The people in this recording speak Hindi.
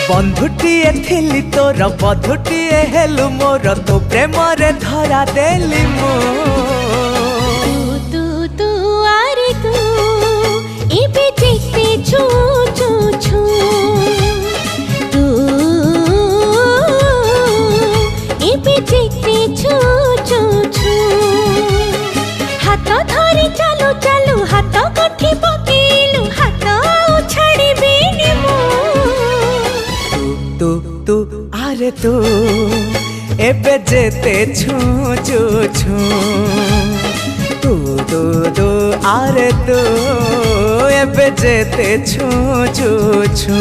बंधुटीए थिली तोर बधुटीए हेलु मोर तो प्रेम रे धरा देली मो तू तू आरे तू एबे जेते छू छू छू तू एबे जेते छू छू छू हाथ धरी चालू चालू हाथ कठी पकेलु हाथ छाड़ी बेनी मो तू तू आरे तू एबे जेते छू छू छू तू तू तू आरे तू एबे जेते छू छू छू